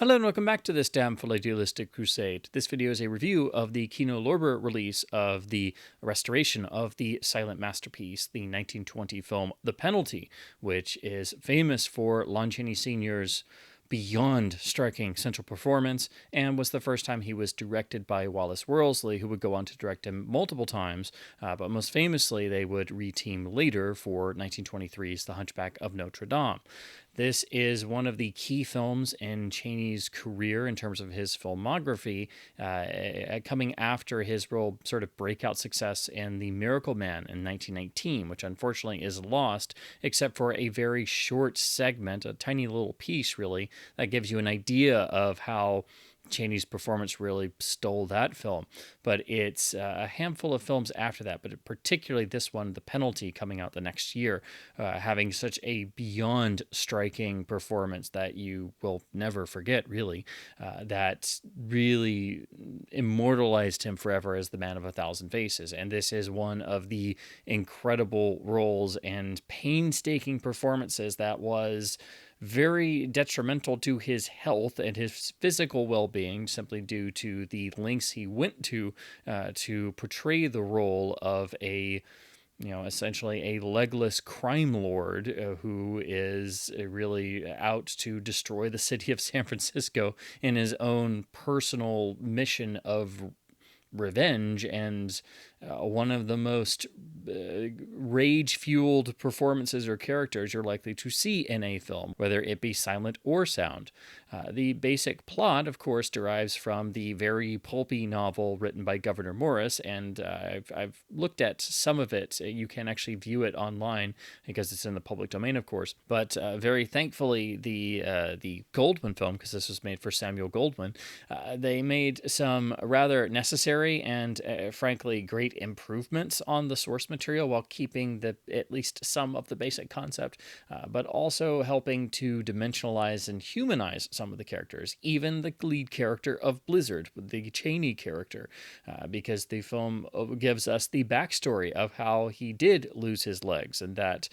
Hello and welcome back to this damn idealistic crusade. This video is a review of the Kino Lorber release of the restoration of the silent masterpiece, the 1920 film The Penalty, which is famous for Lon Chaney Sr.'s beyond striking central performance, and was the first time he was directed by Wallace Worsley, who would go on to direct him multiple times, but most famously they would reteam later for 1923's The Hunchback of Notre Dame. This is one of the key films in Chaney's career in terms of his filmography, coming after his real sort of breakout success in The Miracle Man in 1919, which unfortunately is lost, except for a very short segment, a tiny little piece, really, that gives you an idea of how Chaney's performance really stole that film. But it's a handful of films after that, but particularly this one, The Penalty, coming out the next year, having such a beyond striking performance that you will never forget, really, that really immortalized him forever as the man of a thousand faces. And this is one of the incredible roles and painstaking performances that was very detrimental to his health and his physical well-being, simply due to the lengths he went to portray the role of essentially a legless crime lord who is really out to destroy the city of San Francisco in his own personal mission of revenge, and one of the most rage-fueled performances or characters you're likely to see in a film, whether it be silent or sound. The basic plot, of course, derives from the very pulpy novel written by Gouverneur Morris, and I've looked at some of it. You can actually view it online because it's in the public domain, of course. But very thankfully, the Goldwyn film, because this was made for Samuel Goldwyn, they made some rather necessary and frankly great improvements on the source material while keeping at least some of the basic concept, but also helping to dimensionalize and humanize some of the characters, even the lead character of Blizzard, the Chaney character, because the film gives us the backstory of how he did lose his legs, and that,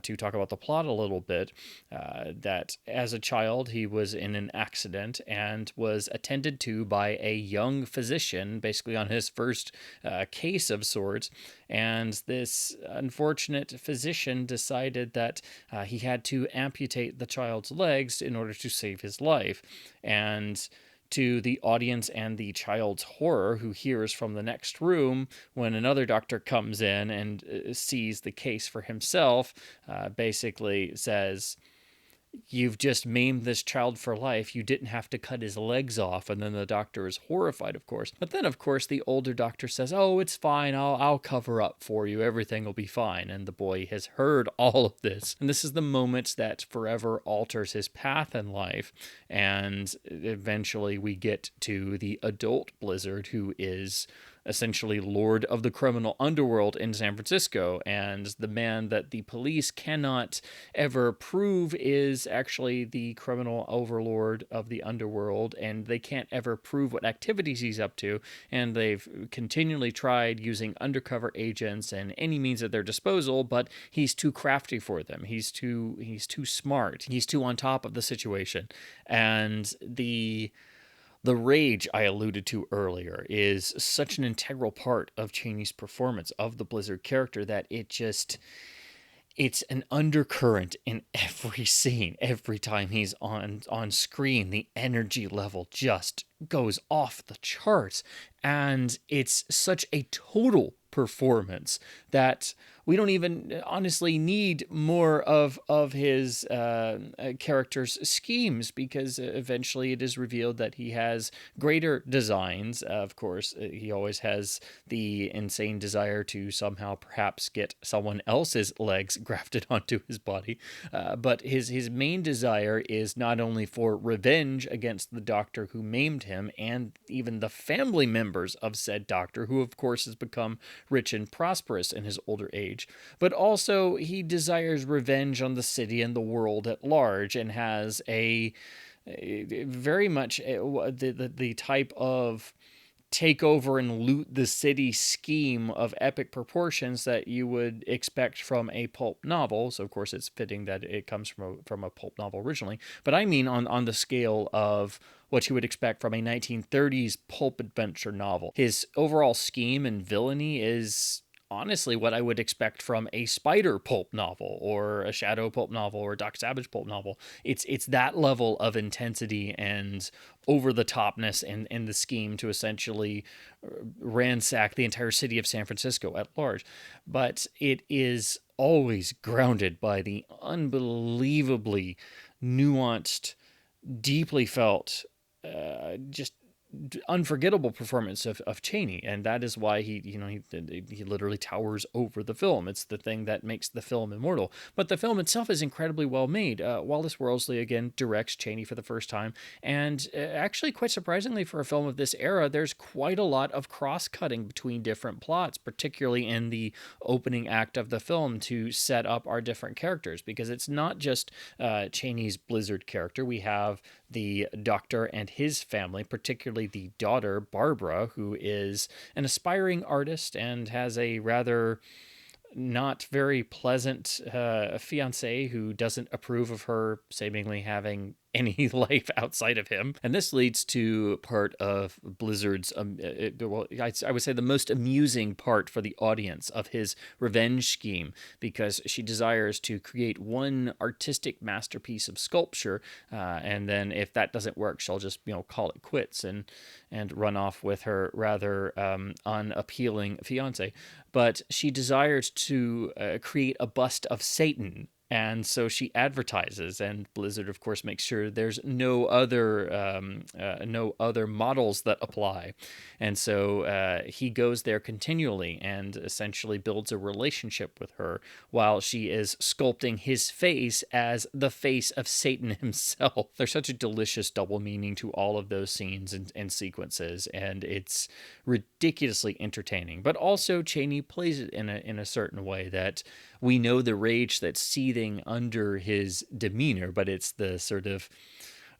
to talk about the plot a little bit, that as a child he was in an accident and was attended to by a young physician, basically on his first case of sorts, and this unfortunate physician decided that he had to amputate the child's legs in order to save his life. And to the audience and the child's horror, who hears from the next room when another doctor comes in and sees the case for himself, basically says, "You've just maimed this child for life. You didn't have to cut his legs off." And then the doctor is horrified, of course. But then, of course, the older doctor says, "Oh, it's fine. I'll cover up for you. Everything will be fine." And the boy has heard all of this. And this is the moment that forever alters his path in life. And eventually we get to the adult Blizzard, who is essentially lord of the criminal underworld in San Francisco, and the man that the police cannot ever prove is actually the criminal overlord of the underworld, and they can't ever prove what activities he's up to, and they've continually tried using undercover agents and any means at their disposal, but he's too crafty for them. He's too smart. He's too on top of the situation. And the rage I alluded to earlier is such an integral part of Chaney's performance of the Blizzard character that it's an undercurrent in every scene. Every time he's on screen, the energy level just goes off the charts, and it's such a total performance that we don't even honestly need more of his character's schemes, because eventually it is revealed that he has greater designs. Of course, he always has the insane desire to somehow perhaps get someone else's legs grafted onto his body, but his main desire is not only for revenge against the doctor who maimed him, and even the family members of said doctor, who of course has become rich and prosperous in his older age, but also he desires revenge on the city and the world at large, and has a very much the type of take over and loot the city scheme of epic proportions that you would expect from a pulp novel. So, of course, it's fitting that it comes from a pulp novel originally. But I mean on the scale of what you would expect from a 1930s pulp adventure novel. His overall scheme and villainy is honestly what I would expect from a Spider pulp novel or a Shadow pulp novel or a Doc Savage pulp novel. It's that level of intensity and over the topness in the scheme to essentially ransack the entire city of San Francisco at large. But it is always grounded by the unbelievably nuanced, deeply felt, just unforgettable performance of Chaney, and that is why he literally towers over the film. It's the thing that makes the film immortal. But the film itself is incredibly well made. Wallace Worsley again directs Chaney for the first time, and actually, quite surprisingly for a film of this era, there's quite a lot of cross-cutting between different plots, particularly in the opening act of the film to set up our different characters, because it's not just Chaney's Blizzard character. We have the doctor and his family, particularly the daughter, Barbara, who is an aspiring artist and has a rather not very pleasant fiance who doesn't approve of her seemingly having any life outside of him. And this leads to part of Blizzard's, I would say the most amusing part for the audience of his revenge scheme, because she desires to create one artistic masterpiece of sculpture, and then if that doesn't work, she'll just call it quits and run off with her rather unappealing fiance. But she desires to create a bust of Satan. And so she advertises, and Blizzard, of course, makes sure there's no other models that apply. And so he goes there continually and essentially builds a relationship with her while she is sculpting his face as the face of Satan himself. There's such a delicious double meaning to all of those scenes and sequences, and it's ridiculously entertaining. But also Chaney plays it in a certain way that we know the rage that's seething under his demeanor, but it's the sort of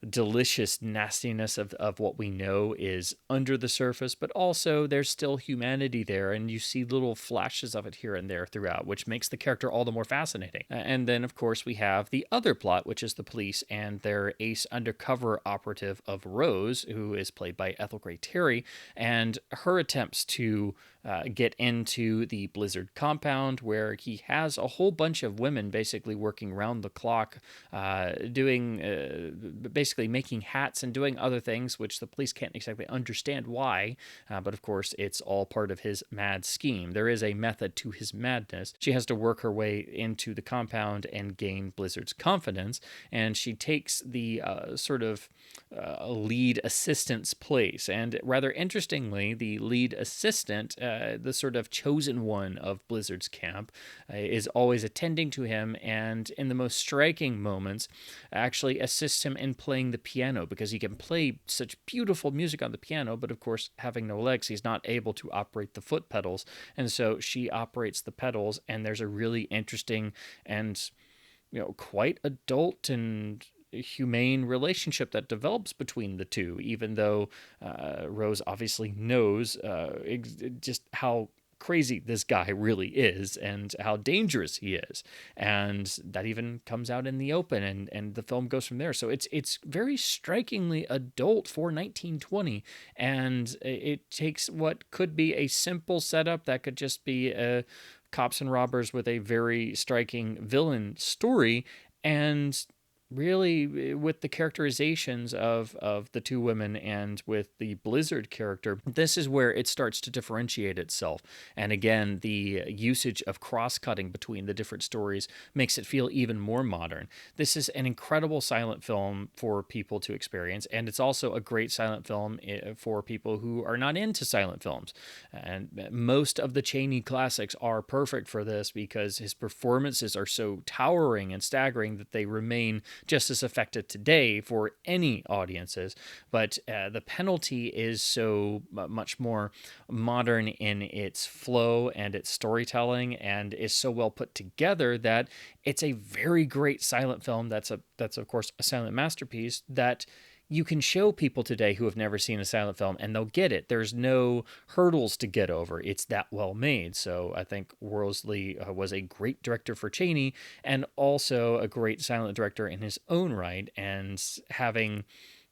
delicious nastiness of what we know is under the surface, but also there's still humanity there, and you see little flashes of it here and there throughout, which makes the character all the more fascinating. And then, of course, we have the other plot, which is the police and their ace undercover operative of Rose, who is played by Ethel Gray Terry, and her attempts to get into the Blizzard compound, where he has a whole bunch of women basically working round the clock, doing basically making hats and doing other things, which the police can't exactly understand why, but of course it's all part of his mad scheme. There is a method to his madness. She has to work her way into the compound and gain Blizzard's confidence, and she takes the sort of lead assistant's place. And rather interestingly, the lead assistant, the sort of chosen one of Blizzard's camp, is always attending to him, and in the most striking moments actually assists him in playing the piano, because he can play such beautiful music on the piano, but of course, having no legs, he's not able to operate the foot pedals, and so she operates the pedals, and there's a really interesting and quite adult and humane relationship that develops between the two, even though Rose obviously knows just how crazy this guy really is and how dangerous he is, and that even comes out in the open, and the film goes from there. So it's very strikingly adult for 1920, and it takes what could be a simple setup that could just be cops and robbers with a very striking villain story, and really with the characterizations of the two women and with the Blizzard character, this is where it starts to differentiate itself. And again, the usage of cross-cutting between the different stories makes it feel even more modern. This is an incredible silent film for people to experience, and it's also a great silent film for people who are not into silent films. And most of the Chaney classics are perfect for this, because his performances are so towering and staggering that they remain just as effective today for any audiences, but the penalty is so much more modern in its flow and its storytelling, and is so well put together that it's a very great silent film that's of course a silent masterpiece that you can show people today who have never seen a silent film and they'll get it. There's no hurdles to get over. It's that well made. So I think Worsley was a great director for Chaney and also a great silent director in his own right. And having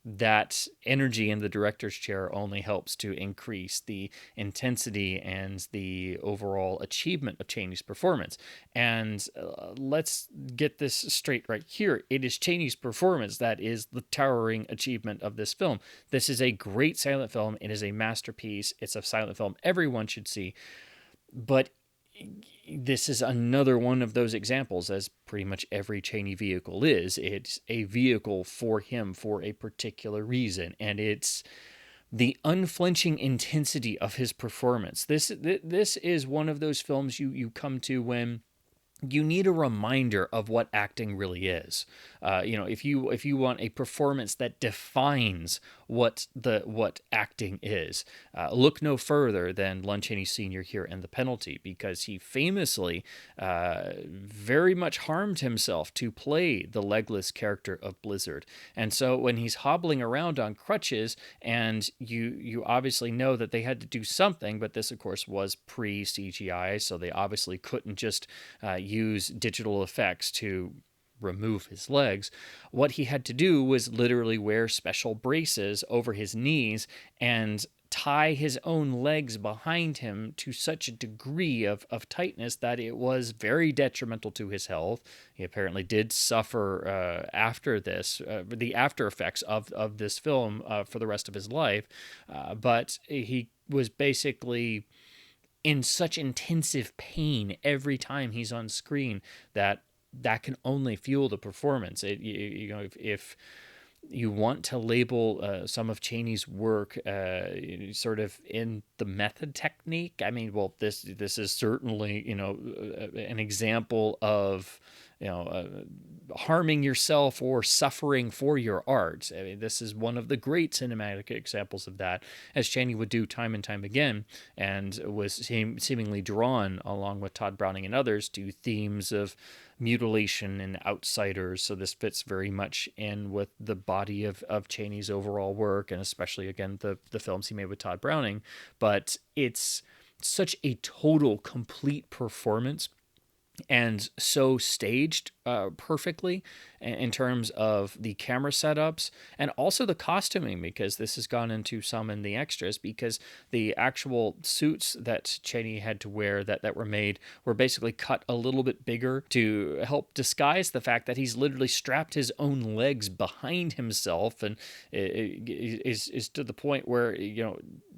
that energy in the director's chair only helps to increase the intensity and the overall achievement of Chaney's performance. And let's get this straight right here. It is Chaney's performance that is the towering achievement of this film. This is a great silent film. It is a masterpiece. It's a silent film everyone should see. But this is another one of those examples, as pretty much every Chaney vehicle is. It's a vehicle for him for a particular reason, and it's the unflinching intensity of his performance. This is one of those films you come to when you need a reminder of what acting really is. If you want a performance that defines what acting is, look no further than Lon Chaney Sr. here in The Penalty, because he famously very much harmed himself to play the legless character of Blizzard. And so when he's hobbling around on crutches, and you obviously know that they had to do something, but this of course was pre-CGI, so they obviously couldn't just use digital effects to remove his legs. What he had to do was literally wear special braces over his knees and tie his own legs behind him to such a degree of tightness that it was very detrimental to his health. He apparently did suffer after this, the after effects of this film for the rest of his life, but he was basically in such intensive pain every time he's on screen that can only fuel the performance. If you want to label some of Chaney's work sort of in the method technique, I mean, well, this is certainly an example of harming yourself or suffering for your art. I mean, this is one of the great cinematic examples of that, as Chaney would do time and time again, and was seemingly drawn, along with Todd Browning and others, to themes of mutilation and outsiders. So this fits very much in with the body of Chaney's overall work, and especially, again, the films he made with Todd Browning. But it's such a total, complete performance, and so staged perfectly in terms of the camera setups and also the costuming, because this has gone into some in the extras, because the actual suits that Chaney had to wear that were made were basically cut a little bit bigger to help disguise the fact that he's literally strapped his own legs behind himself, and is to the point where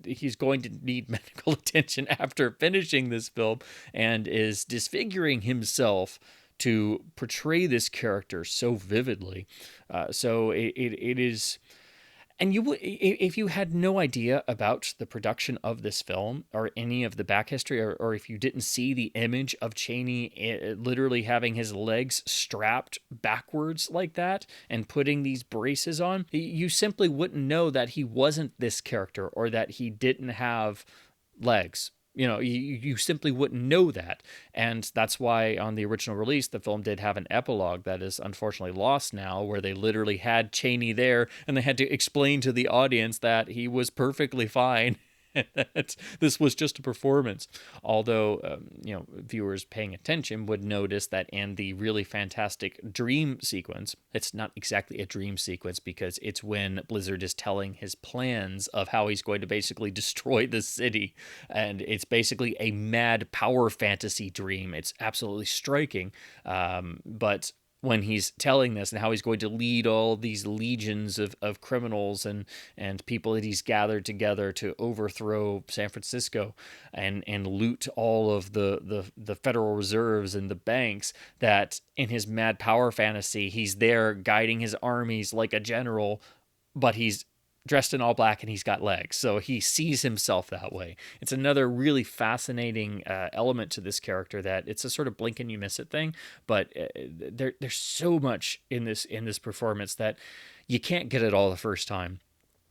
he's going to need medical attention after finishing this film, and is disfiguring himself to portray this character so vividly. So it is, and if you had no idea about the production of this film or any of the back history, or if you didn't see the image of Chaney literally having his legs strapped backwards like that and putting these braces on, you simply wouldn't know that he wasn't this character, or that he didn't have legs. You simply wouldn't know that. And that's why on the original release, the film did have an epilogue that is unfortunately lost now, where they literally had Chaney there and they had to explain to the audience that he was perfectly fine. This was just a performance. Although, viewers paying attention would notice that in the really fantastic dream sequence, it's not exactly a dream sequence, because it's when Blizzard is telling his plans of how he's going to basically destroy the city. And it's basically a mad power fantasy dream. It's absolutely striking. But when he's telling this and how he's going to lead all these legions of criminals and people that he's gathered together to overthrow San Francisco and loot all of the Federal Reserves and the banks, that in his mad power fantasy, he's there guiding his armies like a general, but he's dressed in all black and he's got legs. So he sees himself that way. It's another really fascinating element to this character, that it's a sort of blink and you miss it thing. But there's so much in this performance that you can't get it all the first time.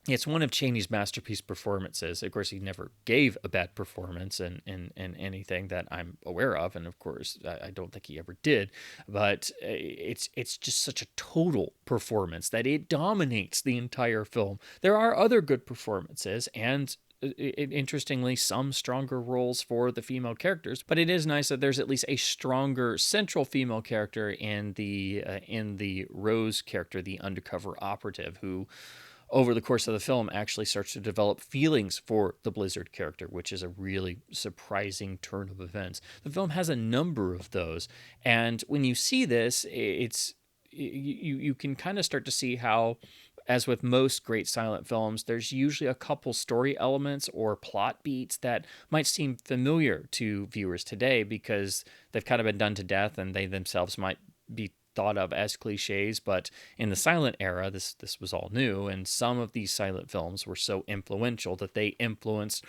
It's one of Chaney's masterpiece performances. Of course, he never gave a bad performance in anything that I'm aware of, and of course, I don't think he ever did. But it's just such a total performance that it dominates the entire film. There are other good performances, and interestingly, some stronger roles for the female characters, but it is nice that there's at least a stronger central female character in the Rose character, the undercover operative, who over the course of the film actually starts to develop feelings for the Blizzard character, which is a really surprising turn of events. The film has a number of those, and when you see this, it's you can kind of start to see how, as with most great silent films, there's usually a couple story elements or plot beats that might seem familiar to viewers today because they've kind of been done to death and they themselves might be thought of as cliches, but in the silent era, this was all new, and some of these silent films were so influential that they influenced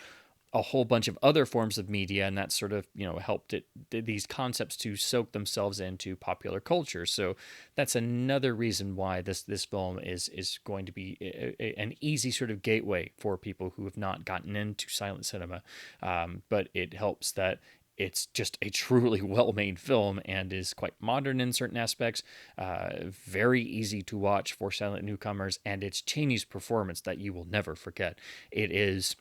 a whole bunch of other forms of media, and that sort of helped these concepts to soak themselves into popular culture. So that's another reason why this film is going to be an easy sort of gateway for people who have not gotten into silent cinema. But it helps that it's just a truly well-made film and is quite modern in certain aspects, very easy to watch for silent newcomers, and it's Chaney's performance that you will never forget. It is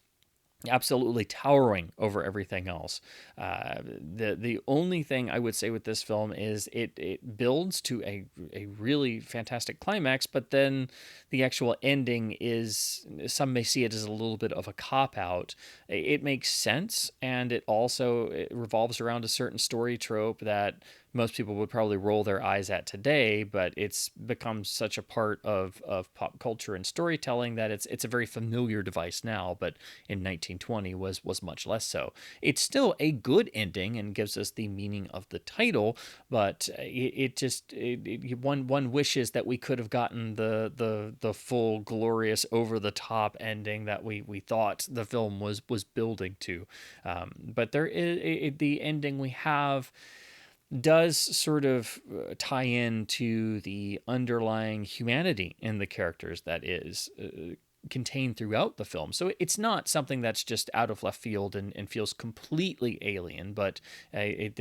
absolutely towering over everything else. The only thing I would say with this film is it builds to a really fantastic climax, but then the actual ending is, some may see it as a little bit of a cop-out. It makes sense, and it revolves around a certain story trope that most people would probably roll their eyes at today, but it's become such a part of pop culture and storytelling that it's a very familiar device now, but in 1920 was much less so. It's still a good ending and gives us the meaning of the title, but one wishes that we could have gotten the full glorious over the top ending that we thought the film was building to. But there is the ending we have does sort of tie into the underlying humanity in the characters that is contained throughout the film. So it's not something that's just out of left field and feels completely alien, but it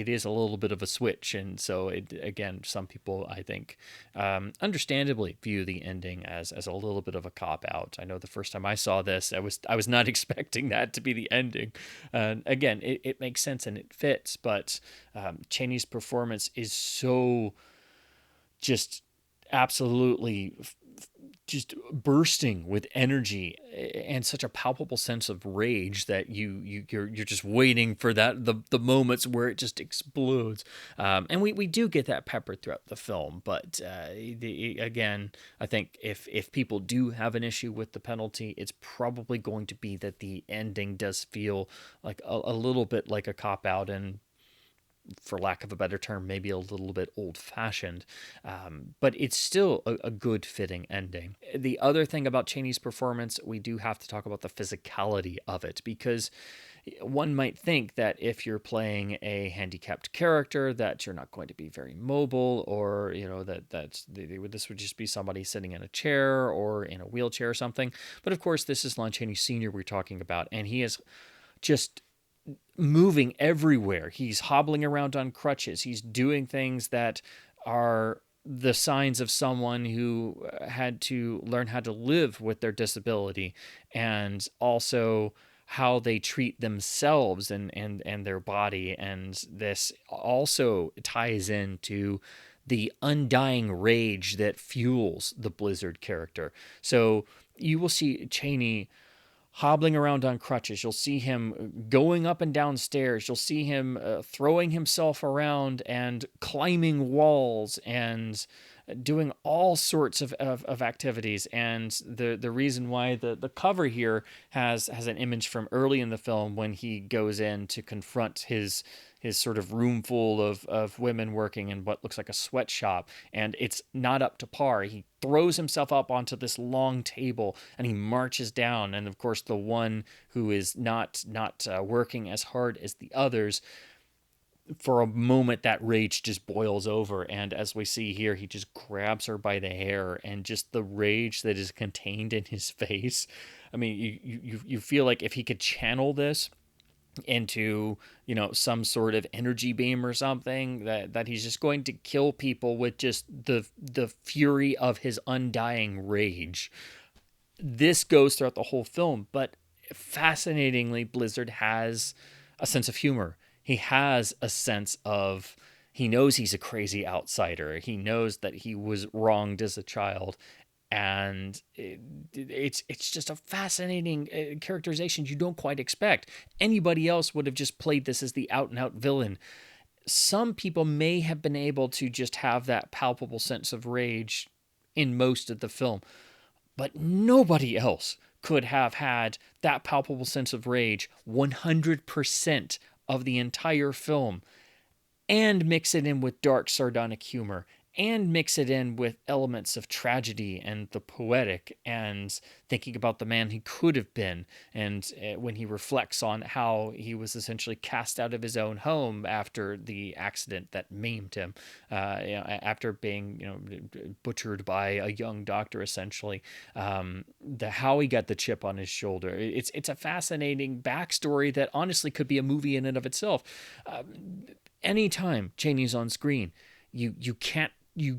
is a little bit of a switch. And so, again, some people, I think, understandably view the ending as a little bit of a cop-out. I know the first time I saw this, I was not expecting that to be the ending. Again, it makes sense and it fits, but Chaney's performance is so just absolutely just bursting with energy and such a palpable sense of rage that you're just waiting for the moments where it just explodes. And we do get that peppered throughout the film, but again, I think if people do have an issue with the penalty, it's probably going to be that the ending does feel like a little bit like a cop out, and for lack of a better term, maybe a little bit old-fashioned, but it's still a good fitting ending. The other thing about Chaney's performance, we do have to talk about the physicality of it, because one might think that if you're playing a handicapped character that you're not going to be very mobile, or this would just be somebody sitting in a chair or in a wheelchair or something. But of course, this is Lon Chaney Sr. we're talking about, and he is just moving everywhere. He's hobbling around on crutches. He's doing things that are the signs of someone who had to learn how to live with their disability, and also how they treat themselves and their body. And this also ties into the undying rage that fuels the Blizzard character. So you will see Chaney hobbling around on crutches. You'll see him going up and down stairs. You'll see him throwing himself around and climbing walls and doing all sorts of activities. And the reason why the cover here has an image from early in the film when he goes in to confront his sort of room full of women working in what looks like a sweatshop, and it's not up to par. He throws himself up onto this long table and he marches down, and of course the one who is not working as hard as the others for a moment, that rage just boils over. And as we see here, he just grabs her by the hair, and just the rage that is contained in his face. I mean, you feel like if he could channel this into, some sort of energy beam or something, that he's just going to kill people with just the fury of his undying rage. This goes throughout the whole film, but fascinatingly, Blizzard has a sense of humor. He has a sense of, he knows he's a crazy outsider. He knows that he was wronged as a child, and it's just a fascinating characterization you don't quite expect. Anybody else would have just played this as the out and out villain. Some people may have been able to just have that palpable sense of rage in most of the film, but nobody else could have had that palpable sense of rage 100% of the entire film, and mix it in with dark, sardonic humor, and mix it in with elements of tragedy and the poetic, and thinking about the man he could have been. And when he reflects on how he was essentially cast out of his own home after the accident that maimed him, after being butchered by a young doctor, essentially, how he got the chip on his shoulder. It's a fascinating backstory that honestly could be a movie in and of itself. Anytime Chaney's on screen, you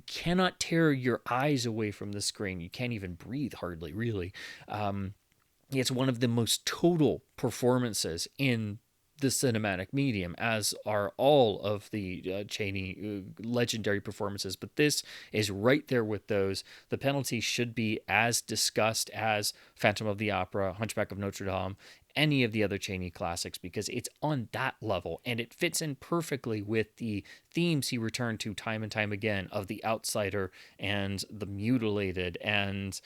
cannot tear your eyes away from the screen. You can't even breathe, hardly, really. It's one of the most total performances in the cinematic medium, as are all of the Chaney legendary performances. But this is right there with those. The Penalty should be as discussed as Phantom of the Opera, Hunchback of Notre Dame, any of the other Chaney classics, because it's on that level, and it fits in perfectly with the themes he returned to time and time again of the outsider and the mutilated. And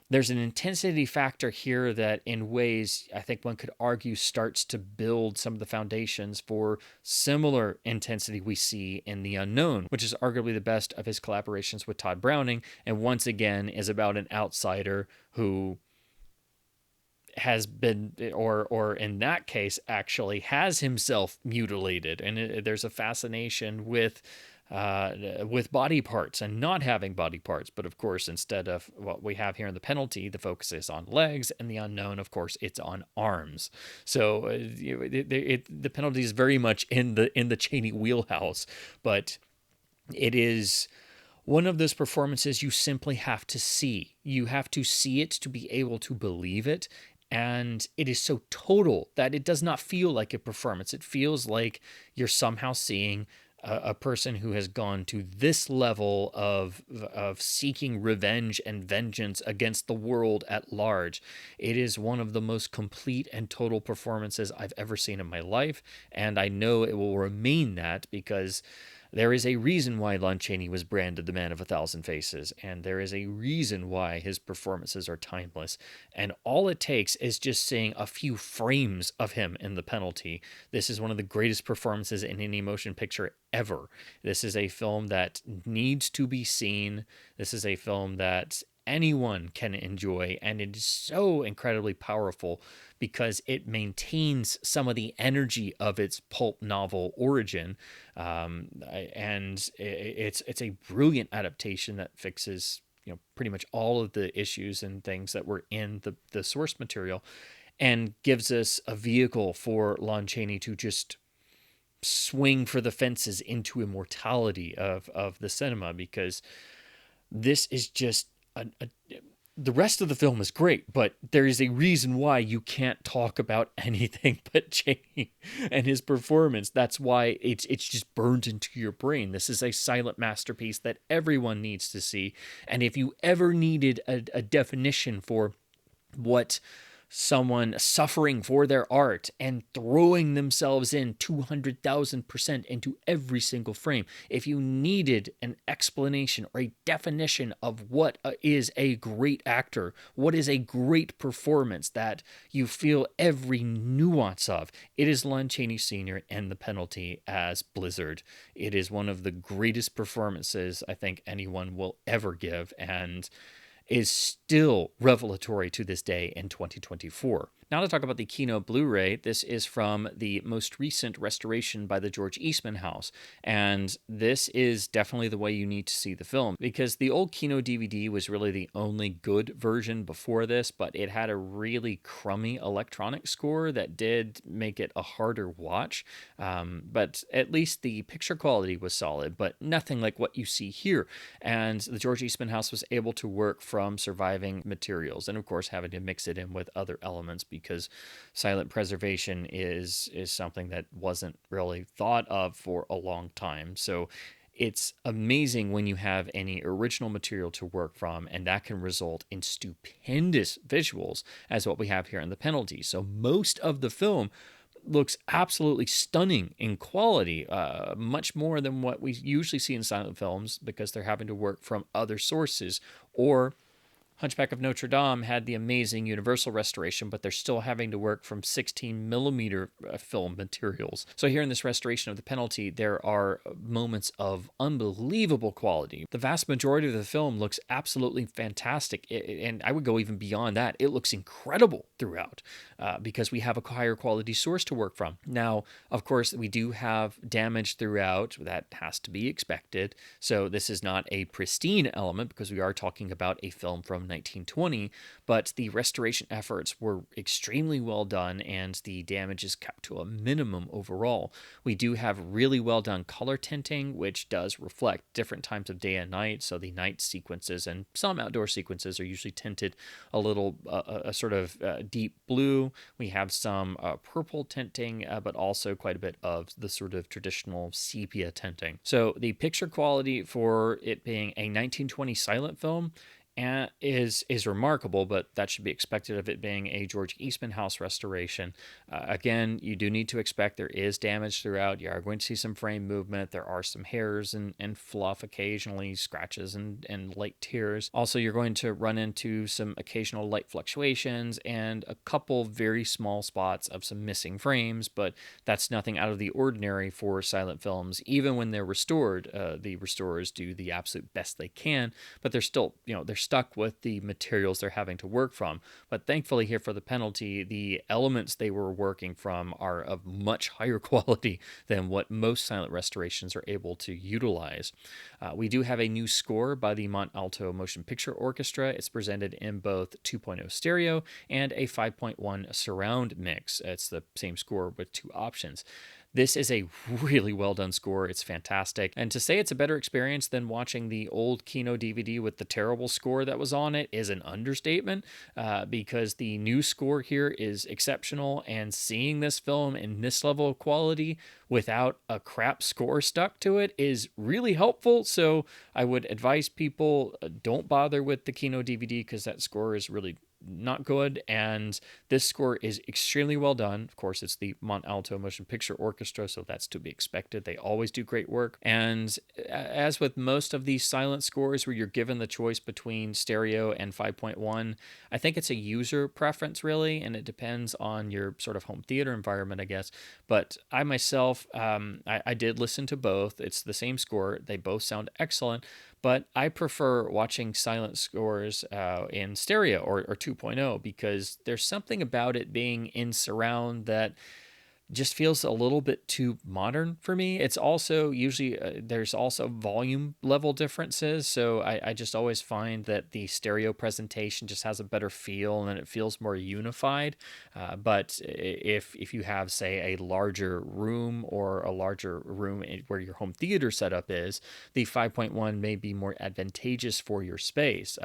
there's an intensity factor here that, in ways, I think one could argue starts to build some of the foundations for similar intensity we see in The Unknown, which is arguably the best of his collaborations with Todd Browning, and once again is about an outsider who has been, or in that case actually has himself mutilated. And there's a fascination with body parts and not having body parts. But of course, instead of what we have here in The Penalty, the focus is on legs, and The Unknown, of course, it's on arms. So The Penalty is very much in the Chaney wheelhouse, but it is one of those performances you simply have to see. You have to see it to be able to believe it. And it is so total that it does not feel like a performance. It feels like you're somehow seeing a person who has gone to this level of seeking revenge and vengeance against the world at large. It is one of the most complete and total performances I've ever seen in my life, and I know it will remain that, because there is a reason why Lon Chaney was branded the Man of a Thousand Faces, and there is a reason why his performances are timeless. And all it takes is just seeing a few frames of him in The Penalty. This is one of the greatest performances in any motion picture ever. This is a film that needs to be seen. This is a film that anyone can enjoy, and it is so incredibly powerful because it maintains some of the energy of its pulp novel origin, and it's a brilliant adaptation that fixes pretty much all of the issues and things that were in the source material, and gives us a vehicle for Lon Chaney to just swing for the fences into immortality of the cinema, because this is just the rest of the film is great, but there is a reason why you can't talk about anything but Chaney and his performance. That's why it's just burned into your brain. This is a silent masterpiece that everyone needs to see. And if you ever needed a definition for what someone suffering for their art and throwing themselves in 200,000% into every single frame, if you needed an explanation or a definition of what is a great actor, what is a great performance that you feel every nuance of, it is Lon Chaney Sr. and The Penalty as Blizzard. It is one of the greatest performances I think anyone will ever give, and is still revelatory to this day in 2024. Now to talk about the Kino Blu-ray, this is from the most recent restoration by the George Eastman House, and this is definitely the way you need to see the film, because the old Kino DVD was really the only good version before this, but it had a really crummy electronic score that did make it a harder watch, but at least the picture quality was solid, but nothing like what you see here, and the George Eastman House was able to work from surviving materials, and of course having to mix it in with other elements because silent preservation is something that wasn't really thought of for a long time. So it's amazing when you have any original material to work from, and that can result in stupendous visuals, as what we have here in The Penalty. So most of the film looks absolutely stunning in quality, much more than what we usually see in silent films because they're having to work from other sources, or Hunchback of Notre Dame had the amazing Universal restoration, but they're still having to work from 16 millimeter film materials. So here in this restoration of The Penalty, there are moments of unbelievable quality. The vast majority of the film looks absolutely fantastic, and I would go even beyond that. It looks incredible throughout because we have a higher quality source to work from. Now, of course, we do have damage throughout. That has to be expected. So this is not a pristine element because we are talking about a film from 1920, but the restoration efforts were extremely well done and the damage is kept to a minimum overall. We do have really well done color tinting, which does reflect different times of day and night. So the night sequences and some outdoor sequences are usually tinted a little, a sort of deep blue. We have some purple tinting, but also quite a bit of the sort of traditional sepia tinting. So the picture quality for it being a 1920 silent film is remarkable, but that should be expected of it being a George Eastman House restoration. Again, you do need to expect there is damage throughout. You are going to see some frame movement. There are some hairs and fluff occasionally, scratches and light tears. Also, you're going to run into some occasional light fluctuations and a couple very small spots of some missing frames, but that's nothing out of the ordinary for silent films. Even when they're restored, the restorers do the absolute best they can, but they're still, they're stuck with the materials they're having to work from. But thankfully here for The Penalty, the elements they were working from are of much higher quality than what most silent restorations are able to utilize. We do have a new score by the Mont Alto Motion Picture Orchestra. It's presented in both 2.0 stereo and a 5.1 surround mix. It's the same score with two options. This is a really well done score. It's fantastic. And to say it's a better experience than watching the old Kino DVD with the terrible score that was on it is an understatement, because the new score here is exceptional. And seeing this film in this level of quality without a crap score stuck to it is really helpful. So I would advise people don't bother with the Kino DVD because that score is really not good, and this score is extremely well done. Of course, it's the Mont Alto Motion Picture Orchestra, so that's to be expected. They always do great work, and as with most of these silent scores where you're given the choice between stereo and 5.1, I think it's a user preference really, and it depends on your sort of home theater environment, I guess. But I myself, I did listen to both. It's the same score. They both sound excellent, but I prefer watching silent scores in stereo or 2.0 because there's something about it being in surround that just feels a little bit too modern for me. It's also usually there's also volume level differences, so I just always find that the stereo presentation just has a better feel and it feels more unified. But if you have, say, a larger room or a larger room where your home theater setup is, the 5.1 may be more advantageous for your space.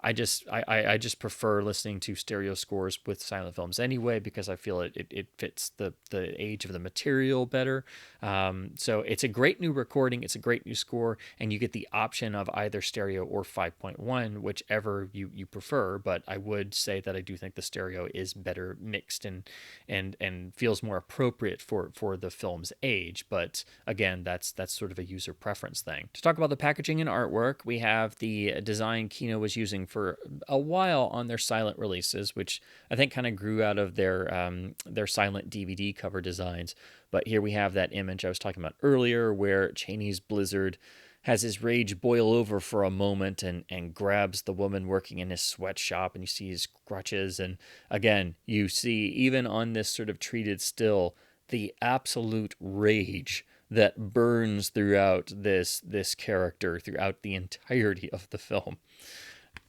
I just prefer listening to stereo scores with silent films anyway because I feel it fits the age of the material better. So it's a great new recording, it's a great new score, and you get the option of either stereo or 5.1, whichever you prefer. But I would say that I do think the stereo is better mixed and feels more appropriate for the film's age. But again, that's sort of a user preference thing. To talk about the packaging and artwork, we have the design Kino was using for a while on their silent releases, which I think kind of grew out of their silent DVD cover designs. But here we have that image I was talking about earlier where Chaney's Blizzard has his rage boil over for a moment and grabs the woman working in his sweatshop, and you see his crutches. And again, you see, even on this sort of treated still, the absolute rage that burns throughout this character throughout the entirety of the film.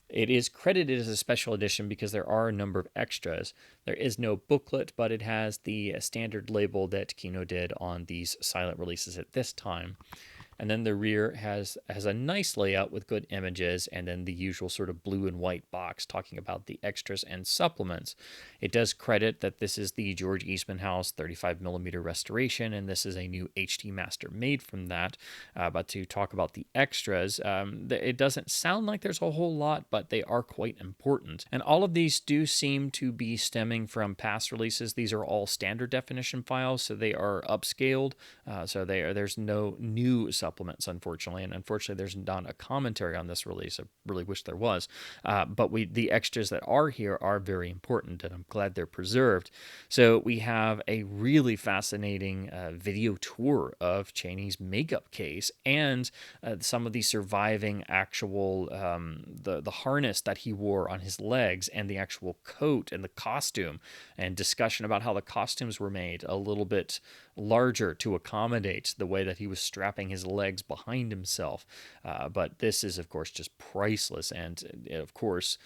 It is credited as a special edition because there are a number of extras. There is no booklet, but it has the standard label that Kino did on these silent releases at this time. And then the rear has a nice layout with good images, and then the usual sort of blue and white box talking about the extras and supplements. It does credit that this is the George Eastman House 35mm restoration, and this is a new HD master made from that. But to talk about the extras, it doesn't sound like there's a whole lot, but they are quite important. And all of these do seem to be stemming from past releases. These are all standard definition files, so they are upscaled. There's no new supplements, unfortunately, and unfortunately there's not a commentary on this release. I really wish there was, but the extras that are here are very important, and I'm glad they're preserved. So we have a really fascinating video tour of Chaney's makeup case and some of the surviving actual the harness that he wore on his legs, and the actual coat and the costume, and discussion about how the costumes were made a little bit larger to accommodate the way that he was strapping his legs behind himself. But this is, of course, just priceless. And, of course,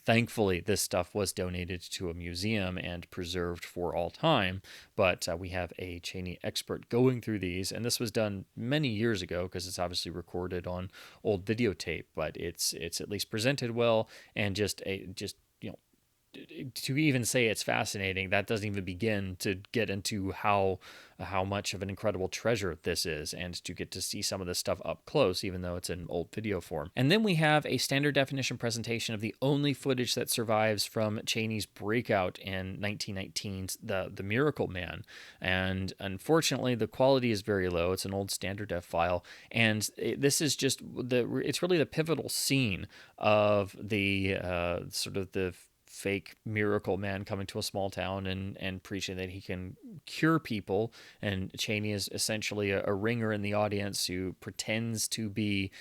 thankfully, this stuff was donated to a museum and preserved for all time. But we have a Chaney expert going through these. And this was done many years ago because it's obviously recorded on old videotape. But it's at least presented well, and just to even say it's fascinating, that doesn't even begin to get into how much of an incredible treasure this is, and to get to see some of this stuff up close, even though it's in old video form. And then we have a standard definition presentation of the only footage that survives from Chaney's breakout in 1919's The Miracle Man. And unfortunately, the quality is very low. It's an old standard def file, and this is just it's really the pivotal scene of the sort of the fake miracle man coming to a small town and preaching that he can cure people. And Chaney is essentially a ringer in the audience who pretends to be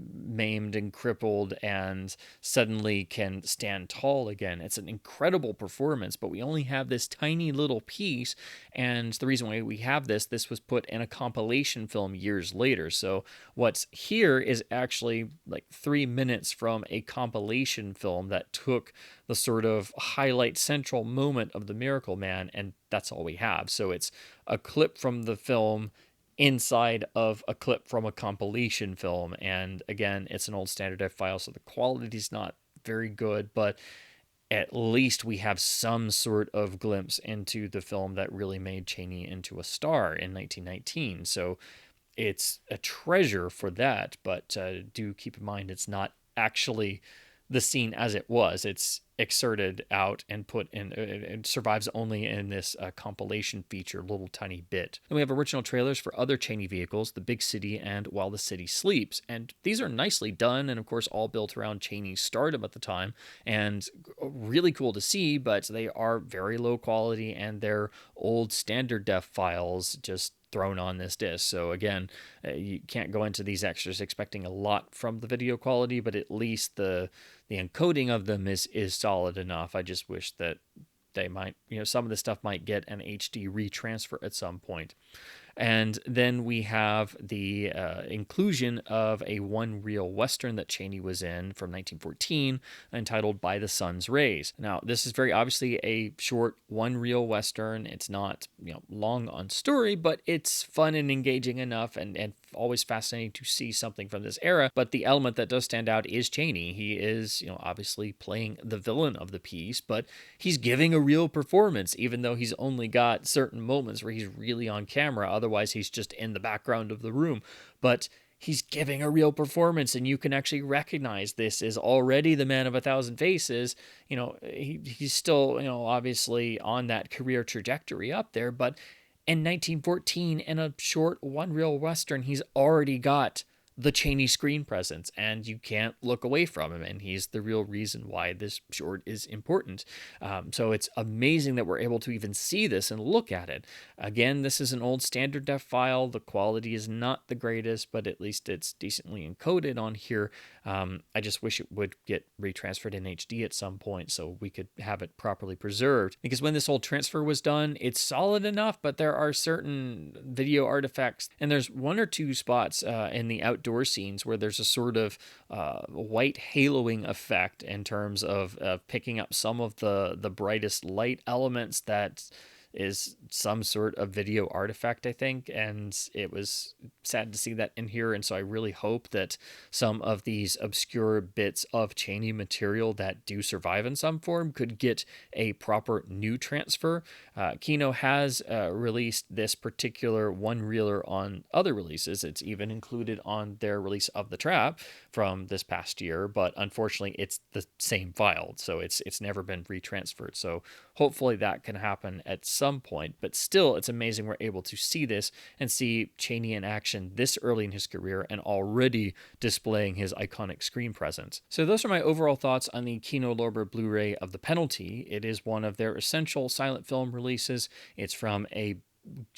maimed and crippled and suddenly can stand tall again. It's an incredible performance, but we only have this tiny little piece. And the reason why we have this was put in a compilation film years later. So what's here is actually like 3 minutes from a compilation film that took the sort of highlight central moment of the Miracle Man, and that's all we have. So it's a clip from the film inside of a clip from a compilation film. And again, it's an old standard def file, so the quality's not very good, but at least we have some sort of glimpse into the film that really made Chaney into a star in 1919. So it's a treasure for that, but do keep in mind it's not actually the scene as it was. It's excerpted out and put in. It survives only in this compilation feature, little tiny bit. And we have original trailers for other Chaney vehicles, The Big City and While the City Sleeps. And these are nicely done, and of course all built around Chaney's stardom at the time, and really cool to see, but they are very low quality, and they're old standard def files just thrown on this disc. So again, you can't go into these extras expecting a lot from the video quality, but at least the encoding of them is solid enough. I just wish that they might, some of the stuff might get an HD retransfer at some point. And then we have the inclusion of a one-reel Western that Chaney was in from 1914 entitled By the Sun's Rays. Now, this is very obviously a short one-reel Western. It's not long on story, but it's fun and engaging enough, and always fascinating to see something from this era. But the element that does stand out is Chaney. He is, obviously playing the villain of the piece, but he's giving a real performance, even though he's only got certain moments where he's really on camera. Otherwise, he's just in the background of the room. But he's giving a real performance, and you can actually recognize this is already the man of a thousand faces. He's still, obviously on that career trajectory up there, but in 1914, in a short one-reel Western, he's already got the Chaney screen presence, and you can't look away from him. And he's the real reason why this short is important. So it's amazing that we're able to even see this and look at it. Again, this is an old standard def file. The quality is not the greatest, but at least it's decently encoded on here. I just wish it would get retransferred in HD at some point so we could have it properly preserved. Because when this old transfer was done, it's solid enough, but there are certain video artifacts, and there's one or two spots in the outdoor scenes where there's a sort of white haloing effect in terms of picking up some of the brightest light elements that is some sort of video artifact, I think, and it was sad to see that in here. And so I really hope that some of these obscure bits of Chaney material that do survive in some form could get a proper new transfer. Kino has released this particular one-reeler on other releases. It's even included on their release of The Trap from this past year, but unfortunately it's the same file, so it's never been retransferred. So hopefully that can happen at some point, but still it's amazing we're able to see this and see Chaney in action this early in his career and already displaying his iconic screen presence. So those are my overall thoughts on the Kino Lorber Blu-ray of The Penalty. It is one of their essential silent film releases. It's from a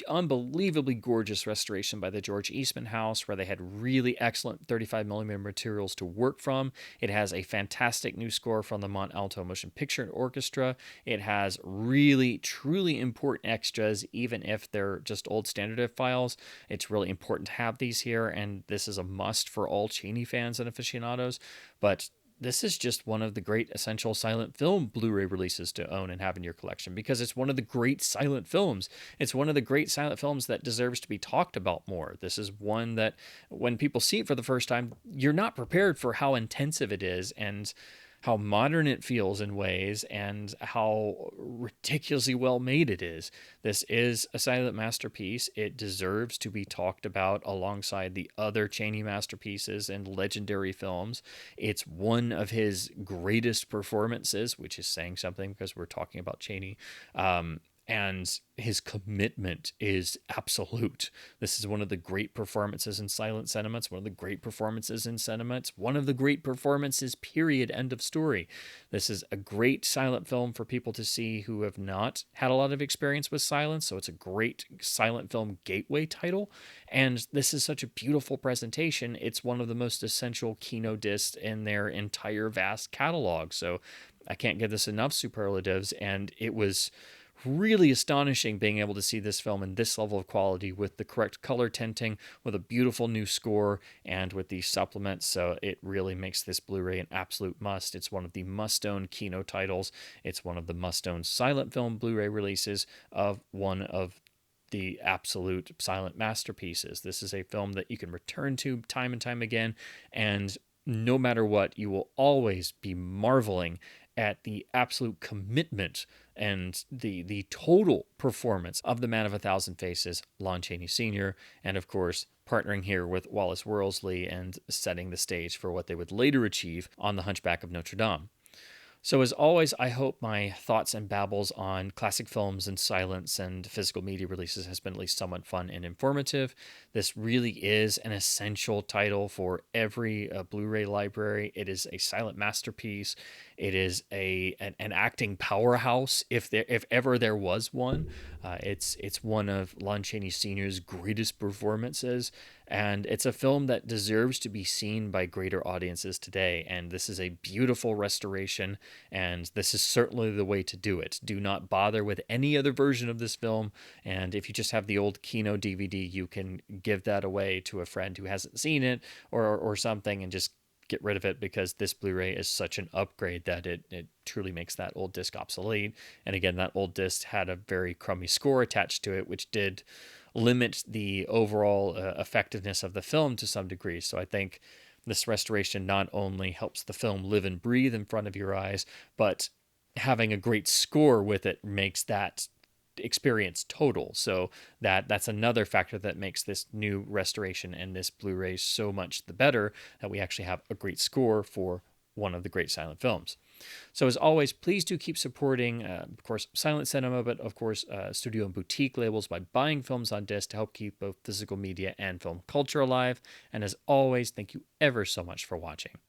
unbelievably gorgeous restoration by the George Eastman House, where they had really excellent 35mm materials to work from. It has a fantastic new score from the Mont Alto Motion Picture Orchestra. It has really, truly important extras, even if they're just old standard files. It's really important to have these here, and this is a must for all Chaney fans and aficionados. But this is just one of the great essential silent film Blu-ray releases to own and have in your collection, because it's one of the great silent films. It's one of the great silent films that deserves to be talked about more. This is one that when people see it for the first time, you're not prepared for how intensive it is and how modern it feels in ways and how ridiculously well made it is. This is a silent masterpiece. It deserves to be talked about alongside the other Chaney masterpieces and legendary films. It's one of his greatest performances, which is saying something because we're talking about Chaney. And his commitment is absolute. This is one of the great performances in silent cinema. It's one of the great performances in cinema. It's one of the great performances, period, end of story. This is a great silent film for people to see who have not had a lot of experience with silence, so it's a great silent film gateway title. And this is such a beautiful presentation. It's one of the most essential Kino discs in their entire vast catalog. So I can't give this enough superlatives, and it was really astonishing being able to see this film in this level of quality with the correct color tinting, with a beautiful new score, and with these supplements. So it really makes this Blu-ray an absolute must. It's one of the must-own Kino titles. It's one of the must-own silent film Blu-ray releases of one of the absolute silent masterpieces. This is a film that you can return to time and time again, and no matter what, you will always be marveling at the absolute commitment and the total performance of the man of a thousand faces, Lon Chaney Sr., and of course, partnering here with Wallace Worsley and setting the stage for what they would later achieve on The Hunchback of Notre Dame. So as always, I hope my thoughts and babbles on classic films and silence and physical media releases has been at least somewhat fun and informative. This really is an essential title for every Blu-ray library. It is a silent masterpiece. It is an acting powerhouse, if ever there was one. It's one of Lon Chaney Sr.'s greatest performances, and it's a film that deserves to be seen by greater audiences today. And this is a beautiful restoration, and this is certainly the way to do it. Do not bother with any other version of this film, and if you just have the old Kino DVD, you can give that away to a friend who hasn't seen it or something, and just get rid of it, because this Blu-ray is such an upgrade that it truly makes that old disc obsolete. And again, that old disc had a very crummy score attached to it, which did limit the overall effectiveness of the film to some degree. So I think this restoration not only helps the film live and breathe in front of your eyes, but having a great score with it makes that experience total. So that's another factor that makes this new restoration and this Blu-ray so much the better, that we actually have a great score for one of the great silent films. So as always, please do keep supporting, of course, silent cinema, but of course, studio and boutique labels by buying films on disc to help keep both physical media and film culture alive. And as always, thank you ever so much for watching.